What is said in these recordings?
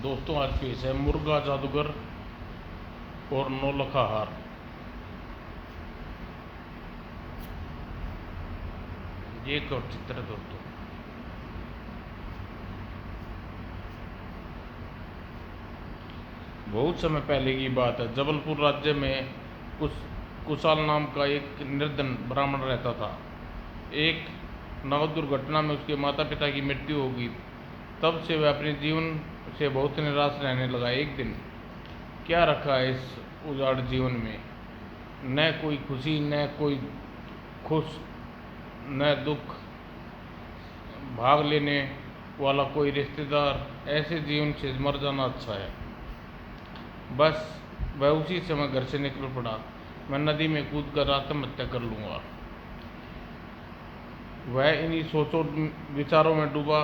दोस्तों आज पेश है मुर्गा जादूगर और नौलखा हार। ये एक और चित्र है दोस्तों। बहुत समय पहले की बात है। जबलपुर राज्य में कुछ कुशाल नाम का एक निर्धन ब्राह्मण रहता था। एक नाव दुर्घटना में उसके माता पिता की मृत्यु हो गई। तब से वह अपने जीवन से बहुत निराश रहने लगा। एक दिन क्या रखा है इस उजाड़ जीवन में, न कोई खुशी न कोई खुश न दुख, भाग लेने वाला कोई रिश्तेदार। ऐसे जीवन से मर जाना अच्छा है। बस वह उसी समय घर से निकल पड़ा। मैं नदी में कूद कर आत्महत्या कर लूँगा। वह इन्हीं सोचों विचारों में डूबा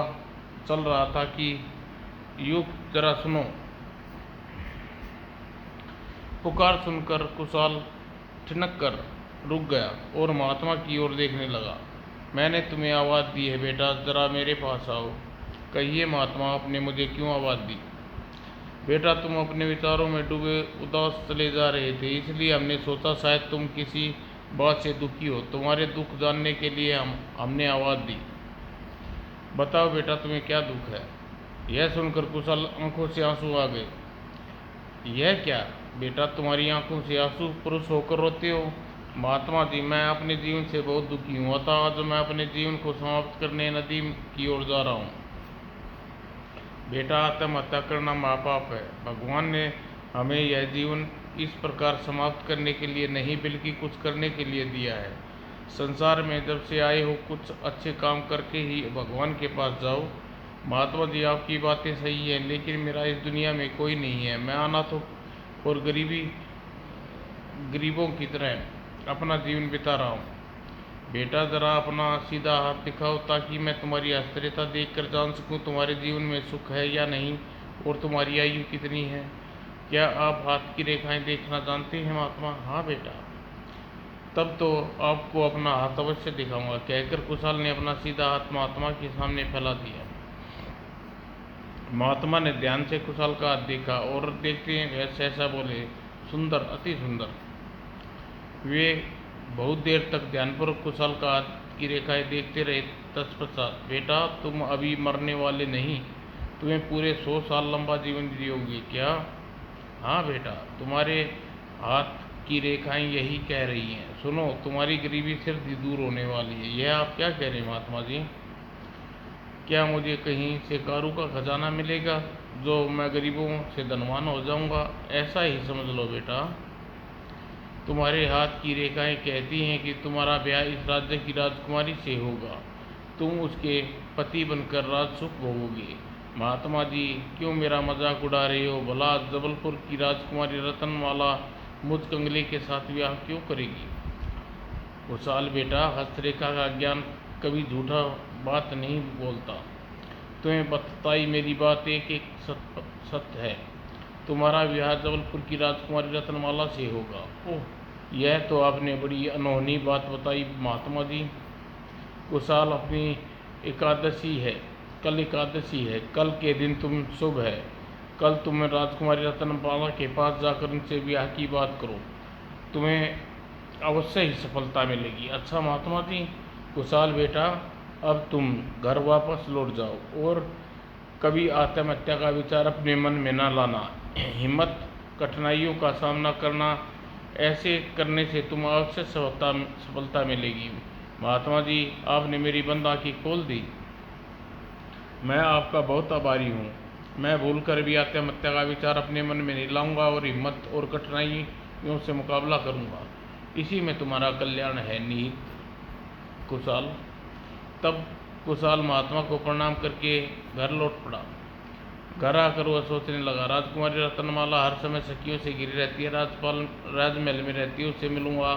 चल रहा था कि युग जरा सुनो। पुकार सुनकर कुशाल ठिनक कर रुक गया और महात्मा की ओर देखने लगा। मैंने तुम्हें आवाज़ दी है बेटा, जरा मेरे पास आओ। कहिए महात्मा, आपने मुझे क्यों आवाज़ दी? बेटा, तुम अपने विचारों में डूबे उदास चले जा रहे थे, इसलिए हमने सोचा शायद तुम किसी बात से दुखी हो। तुम्हारे दुख जानने के लिए हमने आवाज़ दी। बताओ बेटा, तुम्हें क्या दुख है? यह सुनकर कुशल आंखों से आंसू आ गए। यह क्या बेटा, तुम्हारी आंखों से आंसू? पुरुष होकर रोते हो? महात्मा जी, मैं अपने जीवन से बहुत दुखी हूँ। अतः आज मैं अपने जीवन को समाप्त करने नदी की ओर जा रहा हूँ। बेटा, आत्महत्या करना महापाप है। भगवान ने हमें यह जीवन इस प्रकार समाप्त करने के लिए नहीं, बल्कि कुछ करने के लिए दिया है। संसार में जब से आए हो, कुछ अच्छे काम करके ही भगवान के पास जाओ। महात्मा जी, आपकी बातें सही हैं, लेकिन मेरा इस दुनिया में कोई नहीं है। मैं अनाथों और गरीबों की तरह अपना जीवन बिता रहा हूँ। बेटा, जरा अपना सीधा हाथ दिखाओ ताकि मैं तुम्हारी आश्चर्यता देखकर जान सकूं तुम्हारे जीवन में सुख है या नहीं और तुम्हारी आयु कितनी है। क्या आप हाथ की रेखाएं देखना जानते हैं महात्मा? हाँ बेटा। तब तो आपको अपना हाथ अवश्य दिखाऊंगा, कहकर कुशाल ने अपना सीधा हाथ महात्मा के सामने फैला दिया। महात्मा ने ध्यान से कुशाल का हाथ देखा और देखते ही सहसा बोले, सुंदर, अति सुंदर। वे बहुत देर तक ध्यानपूर्वक कुशाल का हाथ की रेखाएं देखते रहे। तत्पश्चात, बेटा, तुम अभी मरने वाले नहीं, तुम्हें पूरे 100 साल लंबा जीवन जियोगे। क्या? हाँ बेटा, तुम्हारे हाथ की रेखाएं यही कह रही हैं। सुनो, तुम्हारी गरीबी सिर्फ दूर होने वाली है। यह आप क्या कह रहे हैं महात्मा जी? क्या मुझे कहीं से कारू का खजाना मिलेगा जो मैं गरीबों से धनवान हो जाऊंगा? ऐसा ही समझ लो बेटा। तुम्हारे हाथ की रेखाएं कहती हैं कि तुम्हारा ब्याह इस राज्य की राजकुमारी से होगा। तुम उसके पति बनकर राजसुख भोगोगे। महात्मा जी, क्यों मेरा मजाक उड़ा रहे हो? भला जबलपुर की राजकुमारी रतनमाला मुझ कंगले के साथ ब्याह क्यों करेगी? कुशाल बेटा, हस्तरेखा का ज्ञान कभी झूठा बात नहीं बोलता। तुम्हें बताई मेरी बात एक एक सत्य है। तुम्हारा विवाह जबलपुर की राजकुमारी रतनमाला से होगा। ओह, यह तो आपने बड़ी अनहोनी बात बताई महात्मा जी। कुशाल, अपनी एकादशी है, कल एकादशी है। कल के दिन तुम शुभ है। कल तुम राजकुमारी रतनमाला के पास जाकर उनसे ब्याह की बात करो। तुम्हें अवश्य ही सफलता मिलेगी। अच्छा महात्मा जी। कुशाल बेटा, अब तुम घर वापस लौट जाओ और कभी आत्महत्या का विचार अपने मन में न लाना। हिम्मत, कठिनाइयों का सामना करना, ऐसे करने से तुम अवश्य सफलता मिलेगी। महात्मा जी, आपने मेरी बंद आँखें खोल दी। मैं आपका बहुत आभारी हूँ। मैं भूलकर भी आत्महत्या का विचार अपने मन में नहीं लाऊंगा और हिम्मत और कठिनाइयों से मुकाबला करूंगा। इसी में तुम्हारा कल्याण है निहित। कुशाल। तब कुशाल महात्मा को प्रणाम करके घर लौट पड़ा। घर आकर वह सोचने लगा, राजकुमारी रतनमाला हर समय सखियों से घिरी रहती है, राजपाल राजमहल में रहती है, उससे मिलूंगा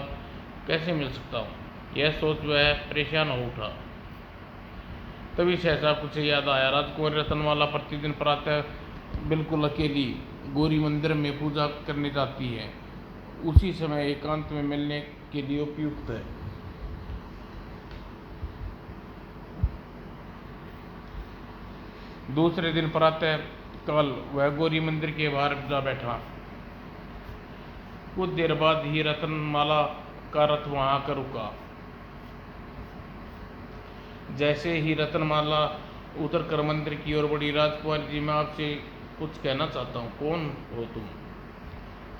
कैसे मिल सकता हूँ? यह सोच वह परेशान हो उठा। तभी सहसा कुछ याद आया। राजकुमारी रतनमाला प्रतिदिन प्रातः बिल्कुल अकेली गौरी मंदिर में पूजा करने जाती है। उसी समय एकांत में मिलने के लिए उपयुक्त है। दूसरे दिन प्रातः तत्काल वह गौरी मंदिर के बाहर जा बैठा। कुछ देर बाद ही रत्नमाला का रथ वहां आकर रुका। जैसे ही रत्नमाला उतर कर मंदिर की ओर बढ़ी, राजकुमारी जी मैं आपसे कुछ कहना चाहता हूँ। कौन हो तुम?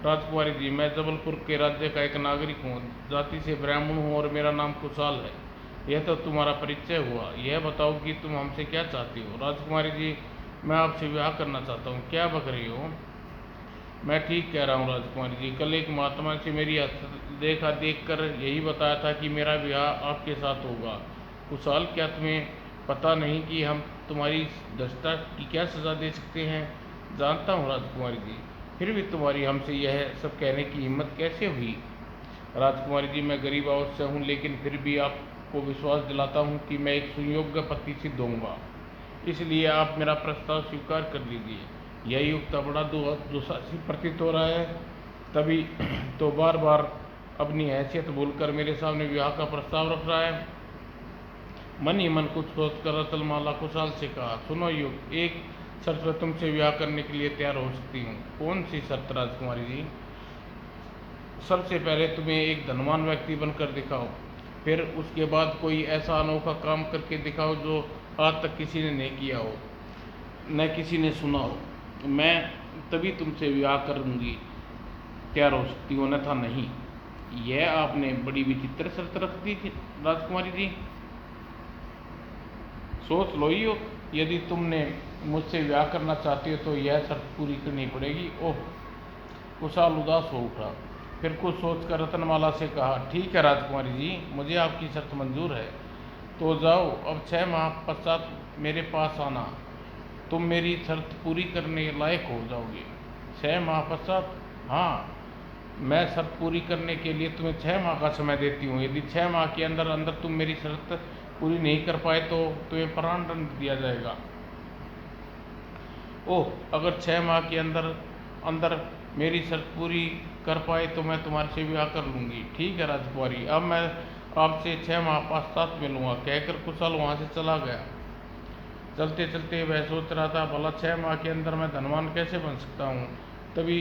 राजकुमारी जी मैं जबलपुर के राज्य का एक नागरिक हूँ, जाति से ब्राह्मण हूँ और मेरा नाम कुशाल है। यह तो तुम्हारा परिचय हुआ, यह बताओ कि तुम हमसे क्या चाहती हो? राजकुमारी जी मैं आपसे विवाह करना चाहता हूँ। क्या बक रही हो? मैं ठीक कह रहा हूँ राजकुमारी जी, कल एक महात्मा से मेरी देखा देख कर यही बताया था कि मेरा विवाह आपके साथ होगा। कुशाल क्या तुम्हें पता नहीं कि हम तुम्हारी दृष्टा की क्या सज़ा दे सकते हैं? जानता हूँ राजकुमारी जी, फिर भी तुम्हारी हमसे यह सब कहने की हिम्मत कैसे हुई? राजकुमारी जी मैं गरीब अवश्य हूँ, लेकिन फिर भी आपको विश्वास दिलाता हूँ कि मैं एक सुयोग्य पति सिद्ध होऊंगा, इसलिए आप मेरा प्रस्ताव स्वीकार कर लीजिए। यह युक्ता बड़ा दुस्साहसी प्रतीत हो रहा है, तभी तो बार बार अपनी हैसियत भूलकर मेरे सामने विवाह का प्रस्ताव रख रहा है। मन ही मन कुछ सोचकर रत्नमाला कुशाल से कहा, सुनो युग, एक शर्त पर तुमसे विवाह करने के लिए तैयार हो सकती हूँ। कौन सी शर्त राजकुमारी जी? सबसे पहले तुम्हें एक धनवान व्यक्ति बनकर दिखाओ, फिर उसके बाद कोई ऐसा अनोखा काम करके दिखाओ जो आज तक किसी ने नहीं किया हो, न किसी ने सुना हो। मैं तभी तुमसे विवाह करूंगी, तैयार हो सकती हो, अन्यथा नहीं। यह आपने बड़ी विचित्र शर्त रख दी थी राजकुमारी जी। सोच लो ही हो, यदि तुमने मुझसे विवाह करना चाहती हो तो यह शर्त पूरी करनी पड़ेगी। ओह! कुशाल उदास हो उठा, फिर कुछ सोचकर रत्नमाला से कहा, ठीक है राजकुमारी जी, मुझे आपकी शर्त मंजूर है। तो जाओ, अब 6 माह पश्चात मेरे पास आना, तुम मेरी शर्त पूरी करने लायक हो जाओगे। 6 माह पश्चात? हाँ, मैं शर्त पूरी करने के लिए तुम्हें 6 माह का समय देती हूँ। यदि 6 माह के अंदर अंदर तुम मेरी शर्त पूरी नहीं कर पाए तो तुम्हें प्राणदंड दिया जाएगा। ओह! अगर 6 माह के अंदर अंदर मेरी शर्त पूरी कर पाए तो मैं तुम्हारे से विवाह कर लूँगी। ठीक है राजकुमारी, अब मैं आपसे 6 माह पश्चात मिलूँगा, कहकर कुशाल वहाँ से चला गया। चलते चलते वह सोच रहा था, भला 6 माह के अंदर मैं धनवान कैसे बन सकता हूँ? तभी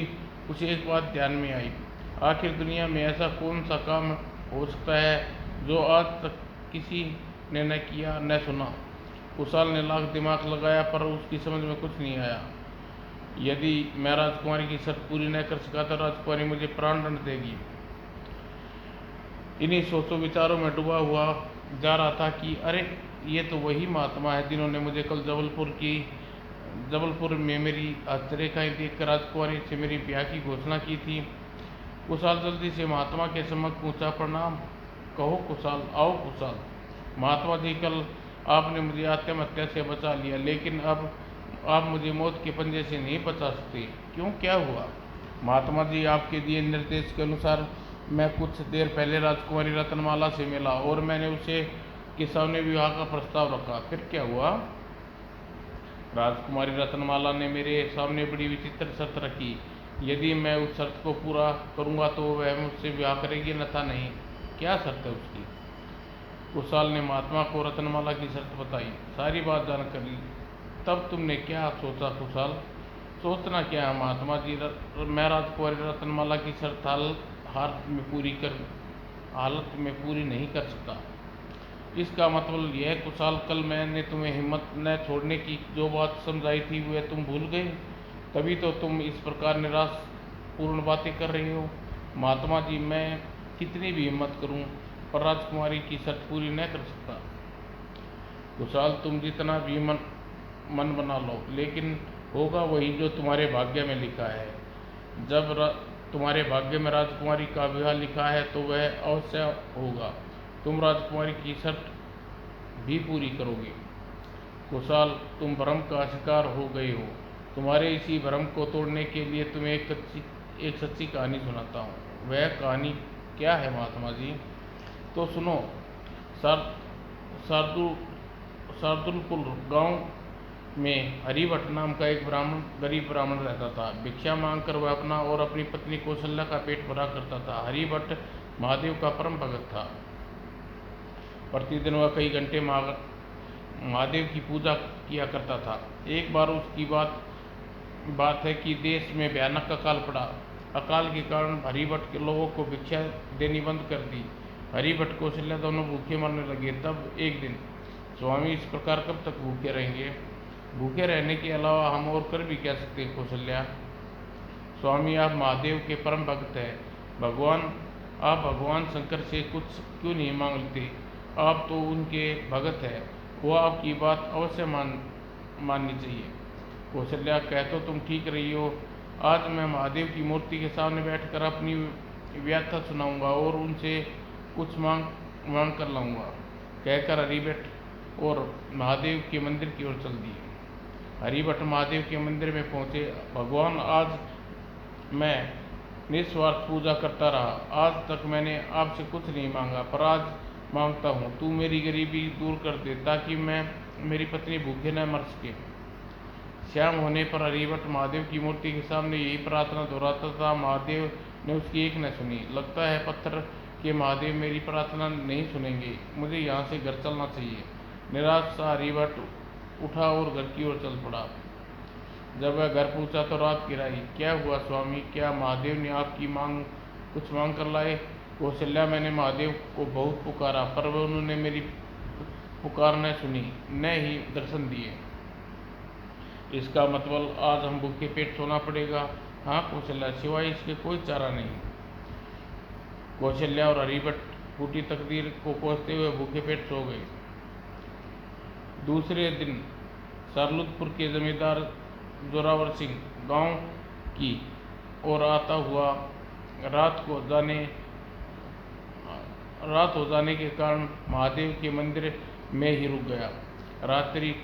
उसे एक बात ध्यान में आई, आखिर दुनिया में ऐसा कौन सा काम हो सकता है जो आज तक किसी ने न किया न सुना? कुशाल ने लाख दिमाग लगाया पर उसकी समझ में कुछ नहीं आया। यदि मैं राजकुमारी की शर्त पूरी न कर सका तो राजकुमारी मुझे प्राणदंड देगी। इन्हीं सोचों विचारों में डूबा हुआ जा रहा था कि अरे, ये तो वही महात्मा है जिन्होंने मुझे कल जबलपुर में मेरी हस्तरेखाएं देखकर राजकुमारी से मेरी ब्याह की घोषणा की थी। कुशाल जल्दी से महात्मा के सम्मुख पूछा, प्रणाम। कहो कुशाल, आओ कुशाल। महात्मा जी, कल आपने मुझे आत्महत्या से बचा लिया, लेकिन अब आप मुझे मौत के पंजे से नहीं बचा सकते। क्यों, क्या हुआ? महात्मा जी, आपके दिए निर्देश के अनुसार मैं कुछ देर पहले राजकुमारी रत्नमाला से मिला और मैंने उसे के सामने विवाह का प्रस्ताव रखा। फिर क्या हुआ? राजकुमारी रत्नमाला ने मेरे सामने बड़ी विचित्र शर्त रखी। यदि मैं उस शर्त को पूरा करूंगा तो वह मुझसे विवाह करेगी, अन्यथा नहीं। क्या शर्त है उसकी? कुशाल ने महात्मा को रत्नमाला की शर्त बताई, सारी बात जानकर ली। तब तुमने क्या सोचा कुशाल? सोचना क्या है महात्मा जी, मैं राजकुमारी रत्नमाला की शर्त हालत में पूरी नहीं कर सकता। इसका मतलब यह कुशाल, कल मैंने तुम्हें हिम्मत न छोड़ने की जो बात समझाई थी वह तुम भूल गए, तभी तो तुम इस प्रकार निराश पूर्ण बातें कर रही हो। महात्मा जी, मैं कितनी भी हिम्मत करूं पर राजकुमारी की शर्त पूरी न कर सकता। कुशाल, तुम जितना भी मन बना लो, लेकिन होगा वही जो तुम्हारे भाग्य में लिखा है। जब तुम्हारे भाग्य में राजकुमारी का विवाह लिखा है तो वह अवश्य होगा। तुम राजकुमारी की शर्त भी पूरी करोगे। कुशाल, तुम भ्रम का शिकार हो गए हो। तुम्हारे इसी भ्रम को तोड़ने के लिए तुम्हें एक सच्ची कहानी सुनाता हूँ। वह कहानी क्या है महात्मा जी? तो सुनो। शार्दुलपुर गांव में हरिभट्ट नाम का एक गरीब ब्राह्मण रहता था। भिक्षा मांगकर वह अपना और अपनी पत्नी कौशल्या का पेट भरा करता था। हरिभट्ट महादेव का परम भगत था। प्रतिदिन वह कई घंटे महादेव की पूजा किया करता था। एक बार उसकी बात बात है कि देश में भयानक अकाल पड़ा। अकाल के कारण हरिभट्ट के लोगों को भिक्षा देनी बंद कर दी। हरिभट्ट कौशल्या दोनों भूखे मरने लगे। तब एक दिन, स्वामी इस प्रकार कब तक भूखे रहेंगे? भूखे रहने के अलावा हम और कर भी क्या सकते हैं कौशल्या? स्वामी, आप महादेव के परम भक्त हैं। आप भगवान शंकर से कुछ क्यों नहीं मांगते? आप तो उनके भगत हैं, वो आपकी बात अवश्य माननी चाहिए। कौशल्या, कह तो तुम ठीक रही हो। आज मैं महादेव की मूर्ति के सामने बैठकर अपनी व्याख्या सुनाऊंगा और उनसे कुछ मांग कर लाऊंगा। कहकर हरिभट्ट और महादेव के मंदिर की ओर चल दिए। हरिभट्ट महादेव के मंदिर में पहुंचे। भगवान, आज मैं निस्वार्थ पूजा करता रहा। आज तक मैंने आपसे कुछ नहीं मांगा, पर आज मांगता हूँ, तू मेरी गरीबी दूर कर दे ताकि मेरी पत्नी भूखे न मर सके। शाम होने पर हरिभट्ट महादेव की मूर्ति के सामने यही प्रार्थना दोहराता था। महादेव ने उसकी एक न सुनी। लगता है पत्थर के महादेव मेरी प्रार्थना नहीं सुनेंगे। मुझे यहाँ से घर चलना चाहिए। निराश सा हरिभट्ट उठा और घर की ओर चल पड़ा। जब वह घर पहुंचा तो रात गिराई। क्या हुआ स्वामी? क्या महादेव ने आपकी कुछ मांग कर लाए? कौशल्या, मैंने महादेव को बहुत पुकारा, पर वह उन्होंने मेरी पुकार न सुनी, न ही दर्शन दिए। इसका मतलब आज हम भूखे पेट सोना पड़ेगा। हाँ कौशल्या, सिवाय इसके कोई चारा नहीं। कौशल्या और हरिभट्ट फूटी तकदीर को कोसते हुए भूखे पेट सो गए। दूसरे दिन सारलुदपुर के जमींदार जोरावर सिंह गांव की ओर आता हुआ रात हो जाने के कारण महादेव के मंदिर में ही रुक गया। रात्रि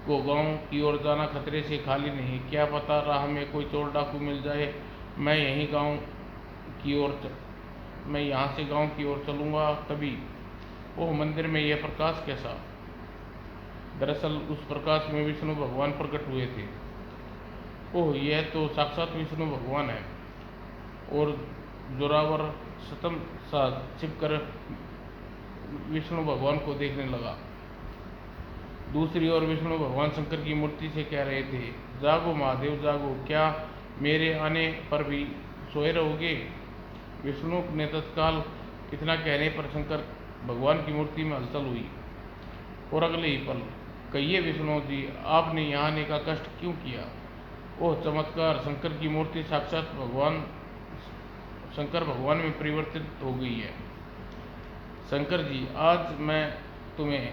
को गांव की ओर जाना खतरे से खाली नहीं। क्या पता राह में कोई चोर डाकू मिल जाए। मैं यहाँ से गांव की ओर चलूँगा। तभी ओह, मंदिर में यह प्रकाश कैसा? दरअसल उस प्रकाश में विष्णु भगवान प्रकट हुए थे। ओह, यह तो साक्षात विष्णु भगवान है। और जोरावर सतम सा छिपकर विष्णु भगवान को देखने लगा। दूसरी ओर विष्णु भगवान शंकर की मूर्ति से कह रहे थे, जागो महादेव जागो, क्या मेरे आने पर भी सोए रहोगे? विष्णु ने तत्काल इतना कहने पर शंकर भगवान की मूर्ति में हलचल हुई और अगले ही पल, कहिए विष्णु जी, आपने यहाँ आने का कष्ट क्यों किया? ओह चमत्कार, शंकर की मूर्ति साक्षात शंकर भगवान में परिवर्तित हो गई है। शंकर जी, आज मैं तुम्हें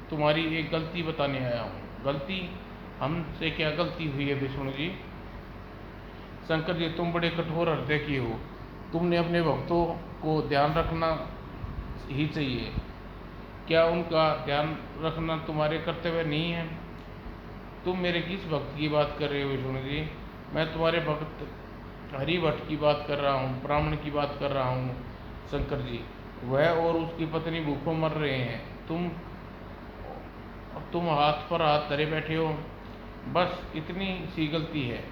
तुम्हारी एक गलती बताने आया हूँ। गलती? हमसे क्या गलती हुई है विष्णु जी? शंकर जी, तुम बड़े कठोर हृदय की हो। तुमने अपने भक्तों को ध्यान रखना ही चाहिए। क्या उनका ध्यान रखना तुम्हारे कर्तव्य नहीं है? तुम मेरे किस भक्त की बात कर रहे हो विष्णु जी? मैं तुम्हारे भक्त हरिभट्ट की बात कर रहा हूँ, ब्राह्मण की बात कर रहा हूँ। शंकर जी, वह और उसकी पत्नी भूखों मर रहे हैं। तुम हाथ पर हाथ धरे बैठे हो। बस इतनी सी गलती है।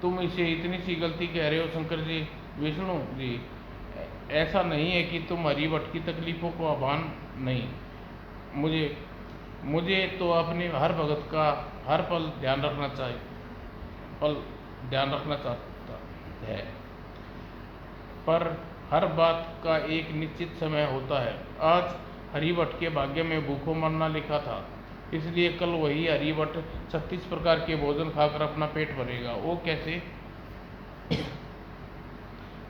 तुम इसे इतनी सी गलती कह रहे हो शंकर जी? विष्णु जी, ऐसा नहीं है कि तुम हरिभट्ट की तकलीफों को आभान नहीं। मुझे तो अपने हर भगत का हर पल ध्यान रखना चाहता है, पर हर बात का एक निश्चित समय होता है। आज हरिभट्ट के भाग्य में भूखों मरना लिखा था, इसलिए कल वही हरिभट्ट 36 प्रकार के भोजन खाकर अपना पेट भरेगा। वो कैसे?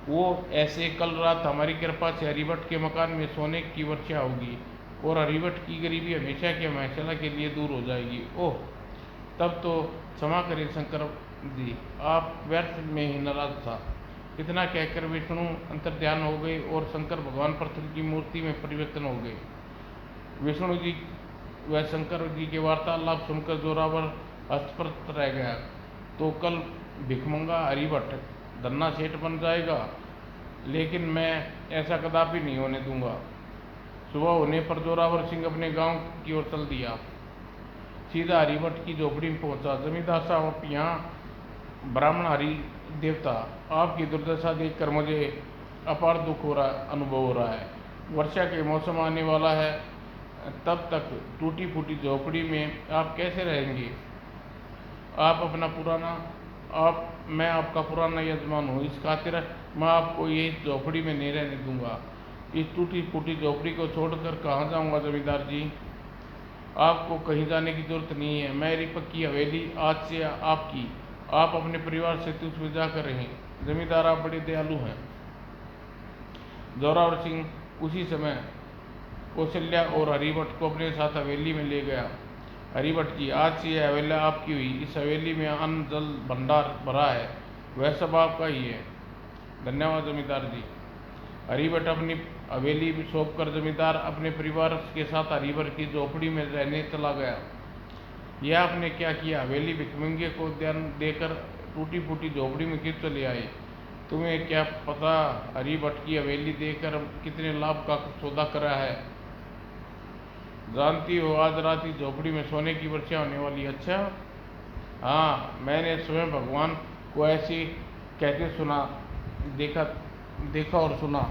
वो ऐसे, कल रात हमारी कृपा से हरिभट्ट के मकान में सोने की वर्षा होगी और हरिभट्ट की गरीबी हमेशा के हमेशा के लिए दूर हो जाएगी। ओह, तब तो क्षमा करें शंकर जी, आप व्यर्थ में ही नाराज था। इतना कहकर विष्णु अंतर्ध्यान हो गए और शंकर भगवान पत्थर की मूर्ति में परिवर्तन हो गए। विष्णु जी व शंकर जी के वार्तालाप सुनकर जोरावर हस्तप्रत रह गया। तो कल भिखमंगा हरिभट्ट धन्ना सेठ बन जाएगा, लेकिन मैं ऐसा कदापि नहीं होने दूंगा। सुबह होने पर जोरावर सिंह अपने गांव की ओर चल दिया। सीधा हरिभट्ट की झोपड़ी में पहुंचा। जमींदार साहब, यहाँ ब्राह्मण हरि देवता, आपकी दुर्दशा देखकर मुझे अपार अनुभव हो रहा है। वर्षा के मौसम आने वाला है, तब तक टूटी फूटी झोपड़ी में आप कैसे रहेंगे? आप अपना पुराना आप मैं आपका पुराना यजमान हूँ, इस खातिर मैं आपको ये झोपड़ी में नहीं रहने दूंगा। इस टूटी फूटी झोपड़ी को छोड़कर कहाँ जाऊंगा जमींदार जी? आपको कहीं जाने की जरूरत नहीं है। मेरी पक्की हवेली आज से आपकी। आप अपने परिवार से उसमें जाकर रहें। जमींदार आप बड़े दयालु हैं। जोरावर सिंह उसी समय कौशल्या और हरिभट्ट को अपने साथ हवेली में ले गया। हरिभट्ट जी, आज से यह हवेली आपकी हुई। इस हवेली में अन्न जल भंडार भरा है, वह सब आपका ही है। धन्यवाद जमींदार जी। हरिभट्ट अपनी हवेली में सौंप कर जमींदार अपने परिवार के साथ हरिभट्ट की झोपड़ी में रहने चला गया। यह आपने क्या किया? हवेली भिखमंगे को ध्यान देकर टूटी फूटी झोपड़ी में क्यों चले आए? तुम्हें क्या पता हरिभट्ट की हवेली देखकर कितने लाभ का सौदा करा है? जानती हो आज रात ही झोपड़ी में सोने की वर्षा होने वाली। अच्छा हाँ, मैंने स्वयं भगवान को ऐसे कहते सुना, देखा और सुना।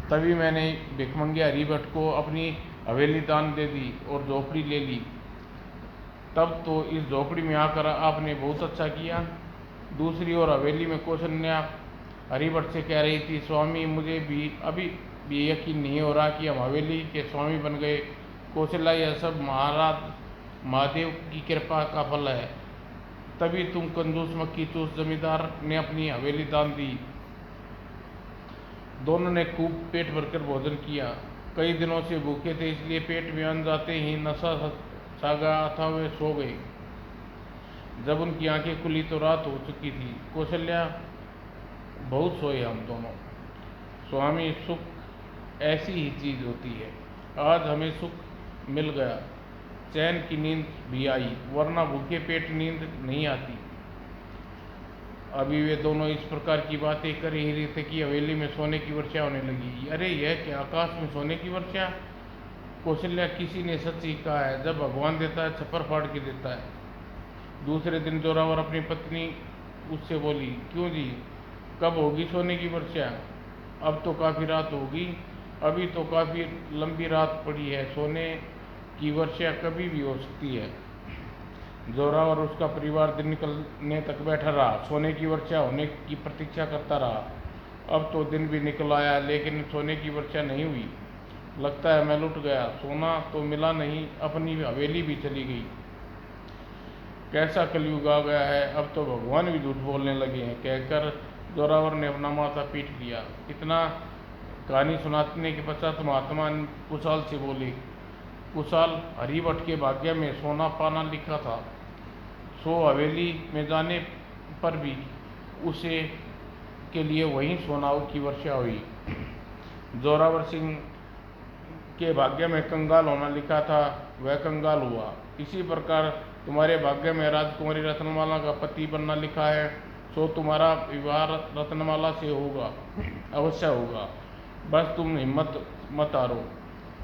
तभी मैंने भिखमंगे हरिभट्ट को अपनी हवेली दान दे दी और झोपड़ी ले ली। तब तो इस झोपड़ी में आकर आपने बहुत अच्छा किया। दूसरी ओर हवेली में कौशल्या हरिभट्ट से कह रही थी, स्वामी मुझे भी अभी भी यकीन नहीं हो रहा कि हम हवेली के स्वामी बन गए। कौशल्या, यह सब महाराज महादेव की कृपा का फल है। तभी तुम कंजूस मक्खी चूस जमींदार ने अपनी हवेली दान दी। दोनों ने खूब पेट भरकर भोजन किया। कई दिनों से भूखे थे, इसलिए पेट में अन्न जाते ही नशा छा गया था। वे सो गए। जब उनकी आंखें खुली तो रात हो चुकी थी। कौशल्या, बहुत सोए हम दोनों। स्वामी, सुख ऐसी ही चीज होती है। आज हमें सुख मिल गया, चैन की नींद भी आई, वरना भूखे पेट नींद नहीं आती। अभी वे दोनों इस प्रकार की बातें कर ही रहे थे कि हवेली में सोने की वर्षा होने लगी। अरे यह क्या, आकाश में सोने की वर्षा? कौशल्या, किसी ने सच ही कहा है, जब भगवान देता है छप्पर फाड़ के देता है। दूसरे दिन जोरावर अपनी पत्नी उससे बोली, क्यों जी, कब होगी सोने की वर्षा? अब तो काफ़ी रात होगी। अभी तो काफ़ी लंबी रात पड़ी है, सोने की वर्षा कभी भी हो सकती है। जोरावर और उसका परिवार दिन निकलने तक बैठा रहा, सोने की वर्षा होने की प्रतीक्षा करता रहा। अब तो दिन भी निकल आया, लेकिन सोने की वर्षा नहीं हुई। लगता है मैं लुट गया, सोना तो मिला नहीं, अपनी हवेली भी चली गई। कैसा कलयुग आ गया है, अब तो भगवान भी झूठ बोलने लगे हैं, कहकर जोरावर ने अपना माथा पीट लिया। इतना कहानी सुनाने के पश्चात महात्मा कुशाल से बोले, कुशाल, हरिभट्ट के भाग्य में सोना पाना लिखा था, सो हवेली में जाने पर भी उसे के लिए वहीं सोना की वर्षा हुई। जोरावर सिंह के भाग्य में कंगाल होना लिखा था, वह कंगाल हुआ। इसी प्रकार तुम्हारे भाग्य में राजकुमारी रत्नमाला का पति बनना लिखा है, सो तुम्हारा विवाह रत्नमाला से होगा, अवश्य होगा। बस तुम हिम्मत मत हारो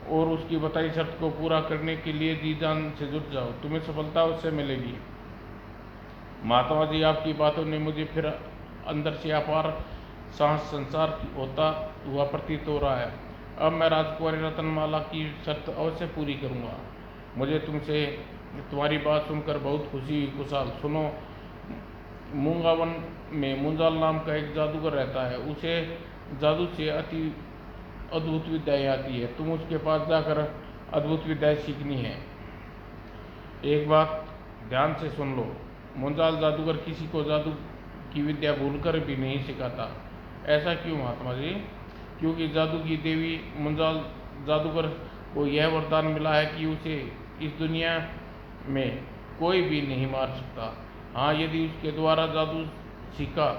और उसकी बताई शर्त को पूरा करने के लिए जी जान से जुट जाओ, तुम्हें सफलता उससे मिलेगी। महात्मा जी, आपकी बातों ने मुझे फिर अंदर से अपार साहस संसार होता हुआ प्रतीत हो रहा है। अब मैं राजकुमारी रत्नमाला की शर्त अवश्य पूरी करूंगा। मुझे तुमसे तुम्हारी बात सुनकर बहुत खुशी हुई। कुशाल, सुनो, मूंगावन में मुंजाल नाम का एक जादूगर रहता है। उसे जादू से अति अद्भुत विद्याएं आती है। तुम उसके पास जाकर अद्भुत विद्याएं सीखनी है। एक बात ध्यान से सुन लो, मुंजाल जादूगर किसी को जादू की विद्या भूलकर भी नहीं सिखाता। ऐसा क्यों महात्मा जी? क्योंकि जादू की देवी मुंजाल जादूगर को यह वरदान मिला है कि उसे इस दुनिया में कोई भी नहीं मार सकता। हाँ, यदि उसके द्वारा जादू सीखा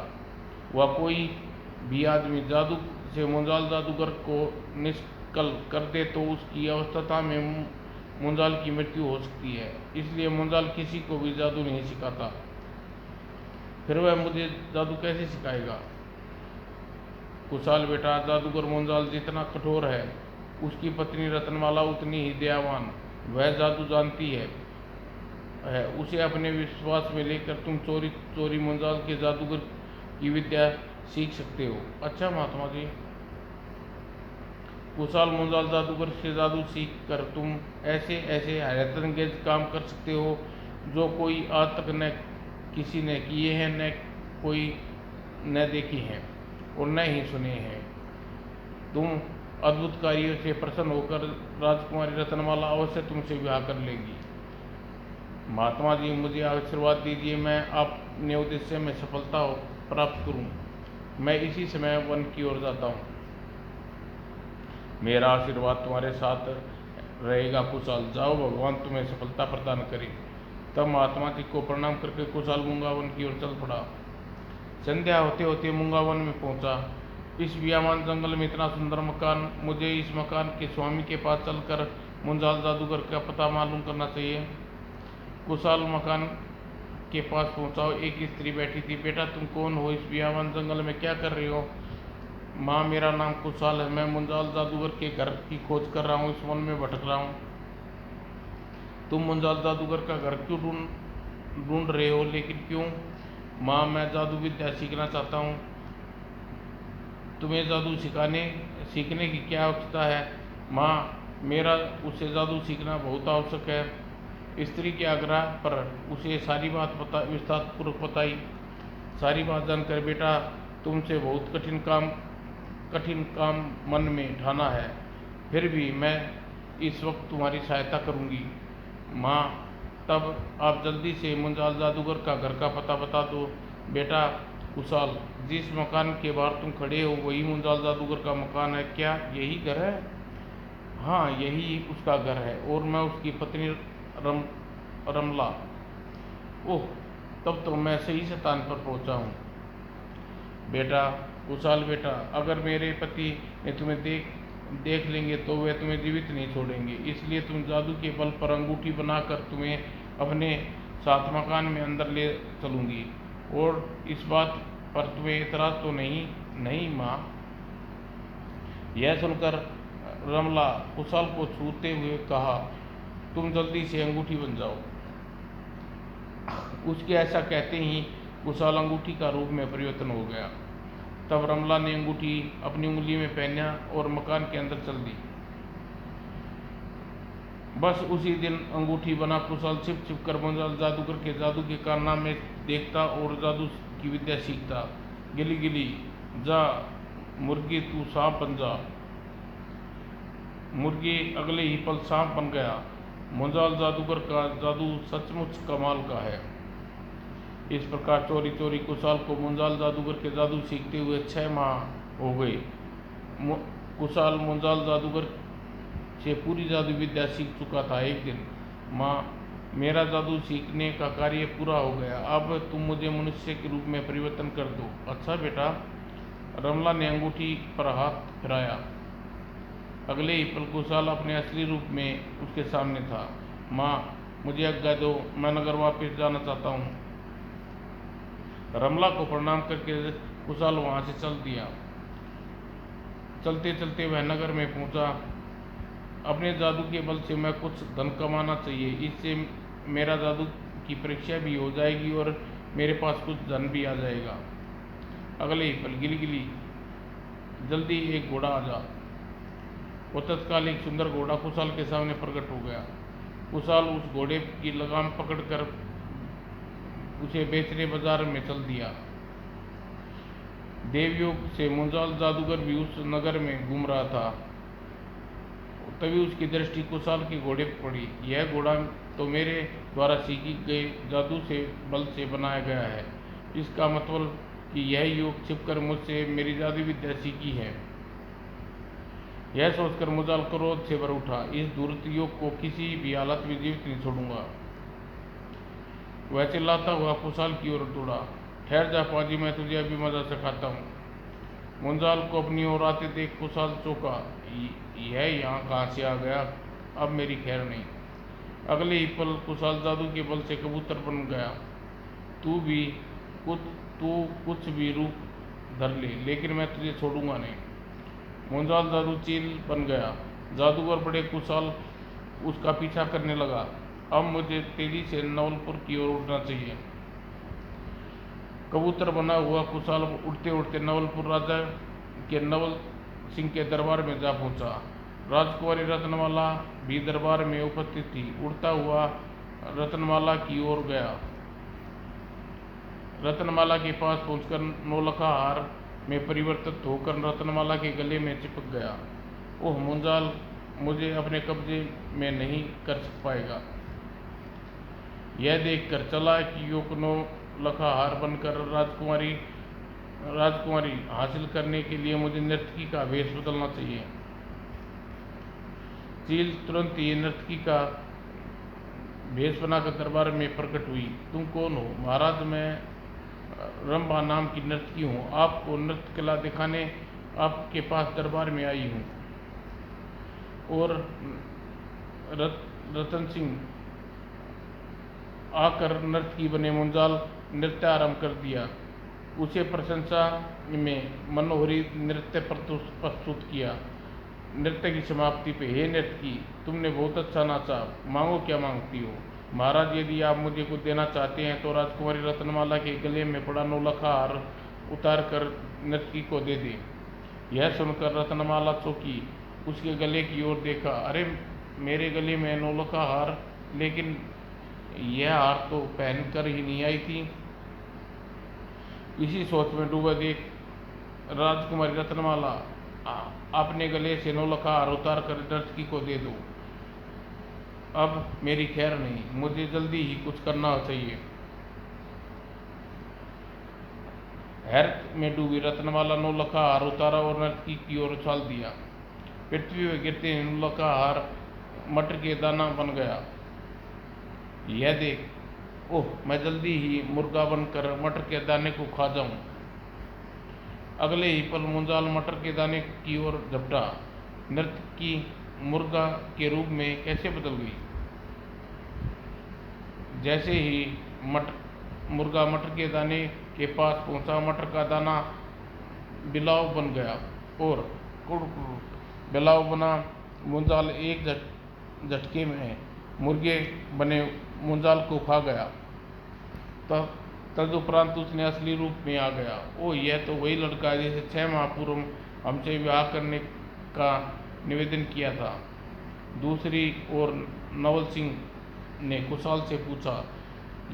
वह कोई भी आदमी जादू से मुंजाल जादूगर को निष्कल कर दे तो उसकी अवस्था में मुंजाल की मृत्यु हो सकती है। इसलिए मुंजाल किसी को भी जादू नहीं सिखाता। फिर वह मुझे जादू कैसे सिखाएगा? कुशाल बेटा, जादूगर मुंजाल जितना कठोर है, उसकी पत्नी रत्नमाला उतनी ही दयावान। वह जादू जानती है। उसे अपने विश्वास में लेकर तुम चोरी चोरी मुंजाल के जादूगर की विद्या सीख सकते हो। अच्छा महात्मा जी। कुशाल, मुंजाल जादूगर से जादू सीख कर तुम ऐसे ऐसे हैरतअंगेज काम कर सकते हो जो कोई आज तक न किसी ने किए हैं, न कोई न देखे हैं और न ही सुने हैं। तुम अद्भुत कार्यों से प्रसन्न होकर राजकुमारी रत्नमाला अवश्य तुमसे विवाह कर लेगी। महात्मा जी, मुझे आशीर्वाद दीजिए, मैं अपने उद्देश्य में सफलता प्राप्त करूं। मैं इसी समय वन की ओर जाता हूं। मेरा आशीर्वाद तुम्हारे साथ रहेगा कुशाल। जाओ, भगवान तुम्हें सफलता प्रदान करे। तब महात्मा जी को प्रणाम करके कुशाल मूंगावन की ओर चल पड़ा। संध्या होते होते मूंगावन में पहुंचा। इस वियामान जंगल में इतना सुंदर मकान, मुझे इस मकान के स्वामी के पास चलकर मुंजाल जादूगर का पता मालूम करना चाहिए। कुशाल मकान के पास पहुंचा। एक स्त्री बैठी थी। बेटा, तुम कौन हो? इस वियामान जंगल में क्या कर रहे हो? माँ, मेरा नाम कुशाल है। मैं मुंजाल जादूगर के घर की खोज कर रहा हूँ, इस वन में भटक रहा हूँ। तुम मुंजाल जादूगर का घर क्यों ढूंढ रहे हो? लेकिन क्यों? माँ, मैं जादू विद्या सीखना चाहता हूँ। तुम्हें जादू सीखने की क्या आवश्यकता है? माँ, मेरा उसे जादू सीखना बहुत आवश्यक है। स्त्री के आग्रह पर उसे सारी बात विस्तारपूर्वक बताई। सारी बात जानकर, बेटा, तुमसे बहुत कठिन काम मन में ठाना है, फिर भी मैं इस वक्त तुम्हारी सहायता करूंगी। माँ, तब आप जल्दी से मुंजाल जादूगर का घर का पता बता दो। बेटा कुशाल, जिस मकान के बाहर तुम खड़े हो वही मुंजाल जादूगर का मकान है। क्या यही घर है? हाँ, यही उसका घर है और मैं उसकी पत्नी रमला। ओह, तब तो मैं सही स्थान पर पहुंचा हूँ। बेटा कुशाल, बेटा, अगर मेरे पति ने तुम्हें देख लेंगे तो वे तुम्हें जीवित नहीं छोड़ेंगे। इसलिए तुम जादू के बल पर अंगूठी बनाकर तुम्हें अपने साथ मकान में अंदर ले चलूंगी। और इस बात पर तुम्हें एतराज तो नहीं? नहीं माँ। यह सुनकर रमला कुशाल को छूते हुए कहा, तुम जल्दी से अंगूठी बन जाओ। उसके ऐसा कहते ही कुशाल अंगूठी का रूप में परिवर्तन हो गया। तब रमला ने अंगूठी अपनी उंगली में पहना और मकान के अंदर चल दी। बस उसी दिन अंगूठी बना कुशाल छिप छिप कर मुंजाल जादूगर के जादू के कारनामे देखता और जादू की विद्या सीखता। गिली गिली जा मुर्गी, तू सांप बन जा। मुर्गी अगले ही पल सांप बन गया। मुंजाल जादूगर का जादू सचमुच कमाल का है। इस प्रकार चोरी चोरी कुशाल को मुंजाल जादूगर के जादू सीखते हुए 6 माह हो गए। कुशाल मुंजाल जादूगर से पूरी जादू विद्या सीख चुका था। एक दिन, माँ, मेरा जादू सीखने का कार्य पूरा हो गया, अब तुम मुझे मनुष्य के रूप में परिवर्तन कर दो। अच्छा बेटा। रमला ने अंगूठी पर हाथ फिराया। अगले ही पल कुशाल अपने असली रूप में उसके सामने था। माँ, मुझे आज्ञा दो, मैं नगर वापस जाना चाहता हूँ। रमला को प्रणाम करके कुशाल वहाँ से चल दिया। चलते चलते वह नगर में पहुँचा। अपने जादू के बल से मैं कुछ धन कमाना चाहिए, इससे मेरा जादू की परीक्षा भी हो जाएगी और मेरे पास कुछ धन भी आ जाएगा। अगले ही पल, गिली गिली, जल्दी एक घोड़ा आ जा। वो तत्काल एक सुंदर घोड़ा कुशाल के सामने प्रकट हो गया। कुशाल उस घोड़े की लगाम पकड़कर उसे बेचने बाजार में चल दिया। देवयोग से मुंजाल जादूगर भी उस नगर में घूम रहा था। तभी उसकी दृष्टि कुशाल के घोड़े पर पड़ी। यह घोड़ा तो मेरे द्वारा सीखी गए जादू से बल से बनाया गया है। इसका मतलब कि यह योग छिपकर मुझसे मेरी जादू विद्या सीखी है। यह सोचकर मुंजाल क्रोध से भर उठा। इस धूर्त योग को किसी भी हालत में जीवित नहीं छोड़ूंगा। वह चिल्लाता हुआ कुशाल की ओर दौड़ा। ठहर जा पाजी, मैं तुझे अभी मजा सिखाता हूँ। मुंजाल को अपनी ओर आते देख कुशाल चौंका। यह यहाँ कहाँ से आ गया? अब मेरी खैर नहीं। अगले ही पल कुशाल जादू के बल से कबूतर बन गया। तू कुछ भी रूप धर ले, लेकिन मैं तुझे छोड़ूंगा नहीं। मुंजाल जादू चील बन गया। जादूगर बड़े कुशाल उसका पीछा करने लगा। अब मुझे तेजी से नवलपुर की ओर उड़ना चाहिए। कबूतर बना हुआ कुशाल उड़ते उड़ते नवलपुर राजा के नवल सिंह के दरबार में जा पहुंचा। राजकुमारी रत्नमाला भी दरबार में उपस्थित थी। उड़ता हुआ रत्नमाला की ओर गया। रत्नमाला के पास पहुंचकर नौलखा हार में परिवर्तित होकर रत्नमाला के गले में चिपक गया। ओह मुंजाल मुझे अपने कब्जे में नहीं कर पाएगा। यह देखकर चला कि यो नौलखा हार बनकर राजकुमारी हासिल करने के लिए मुझे नर्तकी का वेश बदलना चाहिए। चील तुरंत ही नर्तकी का भेष बनाकर दरबार में प्रकट हुई। तुम कौन हो? महाराज, मैं रंभा नाम की नर्तकी हूँ। आपको नृत्य कला दिखाने आपके पास दरबार में आई हूँ। और रतन सिंह आकर नर्तकी बने। मुंजाल नृत्य आरंभ कर दिया। उसे प्रशंसा में मनोहरी नृत्य प्रस्तुत किया। नृत्य की समाप्ति पे, हे नर्तकी, तुमने बहुत अच्छा नाचा। मांगो, क्या मांगती हो? महाराज, यदि आप मुझे कुछ देना चाहते हैं तो राजकुमारी रत्नमाला के गले में पड़ा नौलखा हार उतार कर नर्तकी को दे दे। यह सुनकर रत्नमाला चौंकी, उसके गले की ओर देखा। अरे, मेरे गले में नौलखा हार? लेकिन यह हार तो पहन कर ही नहीं आई थी। इसी सोच में डूबा देख राजकुमारी रत्नमाला, अपने गले से नौलखा हार उतार कर नर्तकी को दे दो। अब मेरी खैर नहीं, मुझे जल्दी ही कुछ करना चाहिए। हैरत में डूबी रत्नमाला नौलखा हार उतारा और नर्तकी की ओर उछाल दिया। पृथ्वी में गिरते ही नौलखा हार मटर के दाना बन गया। यह देख, ओह, मैं जल्दी ही मुर्गा बनकर मटर के दाने को खा जाऊं। अगले ही पल मुंजाल मटर के दाने की ओर झपटा। नर्तकी मुर्गा के रूप में कैसे बदल गई? जैसे ही मुर्गा मटर के दाने के पास पहुंचा, मटर का दाना बिलाव बन गया और बिलाव बना। मुंजाल एक झटके में मुर्गे बने मुंजाल को खा गया। तदुपरांत उसने असली रूप में आ गया। ओ, यह तो वही लड़का है जिसे 6 माह पूर्व हमसे विवाह करने का निवेदन किया था। दूसरी ओर नवल सिंह ने कुशाल से पूछा,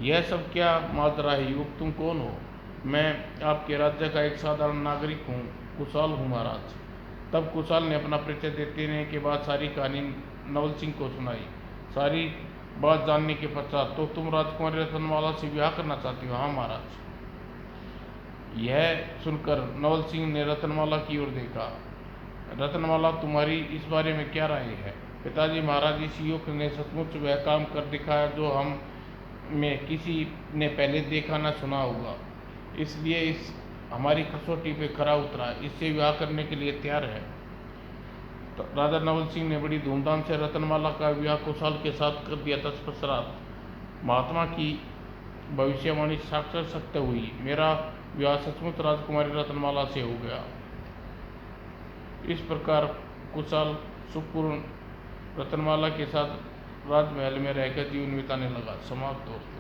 यह सब क्या माजरा है युवक? तुम कौन हो? मैं आपके राज्य का एक साधारण नागरिक हूँ, कुशाल हूँ महाराज। तब कुशाल ने अपना परिचय देने के बाद सारी कहानी नवल सिंह को सुनाई। सारी बात जानने के पश्चात, तो तुम राजकुमारी रत्नमाला से विवाह करना चाहती हो? हाँ महाराज। यह सुनकर नवल सिंह ने रत्नमाला की ओर देखा। रत्नमाला, तुम्हारी इस बारे में क्या राय है? पिताजी महाराज, इस युवक ने सचमुच वह काम कर दिखाया जो हम में किसी ने पहले देखा न सुना होगा। इसलिए इस हमारी कसौटी पे खरा उतरा, इससे विवाह करने के लिए तैयार है। तो राजा नवल सिंह ने बड़ी धूमधाम से रत्नमाला का विवाह कुशाल के साथ कर दिया। तत्पश्चात महात्मा की भविष्यवाणी साक्षात सत्य हुई। मेरा विवाह सचमुच राजकुमारी रत्नमाला से हो गया। इस प्रकार कुशाल सुखपूर्ण रत्नमाला के साथ राजमहल में रहकर जीवन बिताने लगा। समाप्त। दोस्तों।